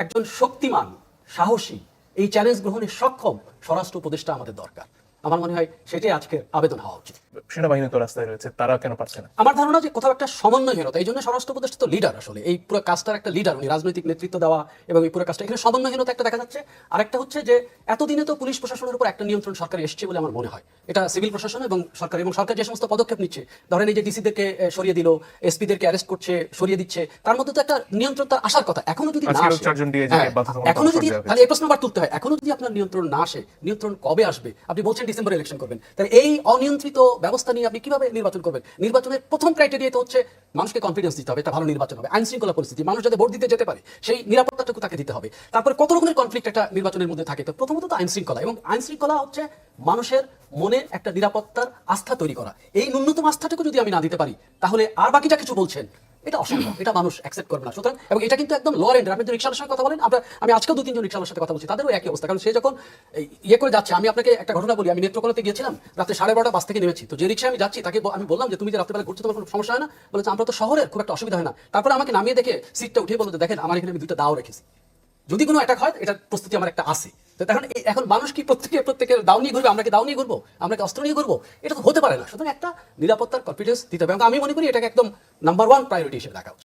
একজন শক্তিমান, সাহসী, এই চ্যালেঞ্জ গ্রহণে সক্ষম স্বরাষ্ট্র উপদেষ্টা আমাদের দরকার। আমার মনে হয় সেটাই আজকের আবেদন হওয়া উচিত। সেনাবাহিনী তো রাস্তায় রয়েছে, তারা কেন পারছে না? আমার ধারণা যে কোথাও একটা সমন্বয়হীনতা, এই জন্য স্বরাষ্ট্র উপদেষ্টা তো লিডার, আসলে এই পুরো কাজটার একটা লিডার, উনি রাজনৈতিক নেতৃত্ব দেওয়া এবং এই পুরো কাজটা, এখানে সমন্বয়হীনতা একটা দেখা যাচ্ছে। আরেকটা হচ্ছে যে এতদিনে তো পুলিশ প্রশাসনের উপর একটা নিয়ন্ত্রণ সরকার এসছে বলে আমার মনে হয়। এটা সিভিল প্রশাসন এবং সরকার যে সমস্ত পদক্ষেপ নিচ্ছে, ধরেন এই যে ডিসিদেরকে সরিয়ে দিল, এসপিদেরকে অ্যারেস্ট করছে, সরিয়ে দিচ্ছে, তার মধ্যে তো একটা নিয়ন্ত্রণ তার আসার কথা। এখনো যদি না আসে, এখনো যদি, তাহলে এই প্রশ্ন আবার তুলতে হয়, এখনো যদি আপনার নিয়ন্ত্রণ না আসে, নিয়ন্ত্রণ কবে আসবে? আপনি বলছেন ডিসেম্বরে ইলেকশন করবেন, তাহলে এই অনিয়ন্ত্রিত ব্যবস্থা নিয়ে আপনি কিভাবে নির্বাচন করবেন? নির্বাচনের প্রথম ক্রাইটেরিয়া তো হচ্ছে মানুষকে কনফিডেন্স দিতে হবে, একটা ভালো নির্বাচন হবে, আইন শৃঙ্খলা পরিস্থিতি, মানুষ যাতে ভোট দিতে যেতে পারে সেই নিরাপত্তাটুকু তাকে দিতে হবে। তারপরে কত রকমের কনফ্লিক্ট একটা নির্বাচনের মধ্যে থাকে। তো প্রথমত তো আইন শৃঙ্খলা, এবং আইন শৃঙ্খলা হচ্ছে মানুষের মনে একটা নিরাপত্তার আস্থা তৈরি করা। এই ন্যূনতম আস্থাটুকু যদি আমি না দিতে পারি, তাহলে আর বাকিটা কিছু বলছেন এটা অসম্ভব, এটা মানুষ অ্যাকসেপ্ট করবে না। সুতরাং, এবং এটা কিন্তু একদম লোয়ার এন্ডের। আপনি তো রিক্সাওয়ালার সাথে কথা বলেন, আমি আজকেও 2-3 জন রিক্সাওয়ালার সাথে কথা বলছি, তাদেরও একই অবস্থা। কারণ সে যখন ইয়ে করে যাচ্ছে, আমি আপনাকে একটা ঘটনা বলি, আমি নেত্রকোনাতে গিয়েছিলাম, রাত্রে 12:30 বাস থেকে নেমেছি, তো যে রিক্সায় আমি যাচ্ছি তাকে আমি বললাম যে তুমি যে রাত্রেবেলা ঘুরছো তোমার কোনো সমস্যা হয় না? বলেছে আমরা তো শহরের, খুব একটা অসুবিধা হয় না। তারপরে আমাকে নামিয়ে দেখে সিটটা উঠিয়ে বলতে, দেখেন আমার এখানে আমি 2টা দাও রেখেছি, যদি কোনো অ্যাটাক হয় এটার প্রস্তুতি আমার একটা আছে। তো এখন মানুষ কি প্রত্যেকের দাও নিয়ে ঘুরবে? আমরা কি দাও নিয়ে ঘুরবো? আমরা কি অস্ত্র নিয়ে ঘুরবো? এটা তো হতে পারে না। সুতরাং একটা নিরাপত্তার কনফিডেন্স দিতে হবে, এবং আমি মনে করি এটাকে একদম নাম্বার 1 প্রায়োরিটি হিসেবে দেখা উচিত।